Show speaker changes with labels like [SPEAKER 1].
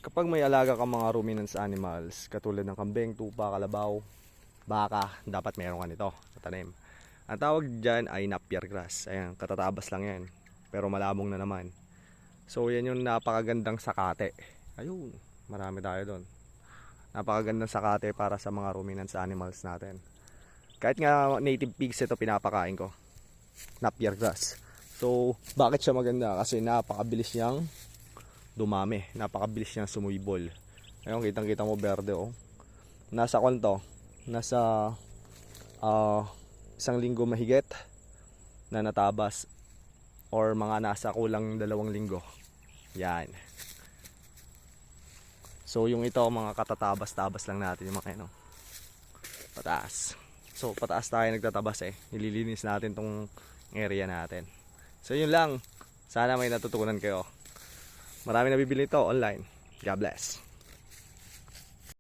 [SPEAKER 1] Kapag may alaga kang mga ruminants animals, katulad ng kambing, tupa, kalabaw, baka, dapat meron ka nito sa tanim. Ang tawag dyan ay napier grass. Ayan, katatabas lang yan. Pero malabong na naman. So yan yung napakagandang sakate. Ayun, marami tayo doon. Napakagandang sakate para sa mga ruminants animals natin. Kahit nga native pigs ito pinapakain ko. Napier grass. So, bakit siya maganda? Kasi napakabilis niyang dumami. Napakabilis niyang sumibol. Ayun, kitang-kita mo berde oh. Nasa konto, nasa 1 linggo mahigit na natabas or mga nasa kulang 2 linggo. Yan. So, yung ito mga katatabas-tabas lang natin yung mga ano. Pataas. So, pataas tayo nagtatabas eh. Nililinis natin tong area natin. So, yun lang. Sana may natutunan kayo. Marami nabibili ito online. God bless.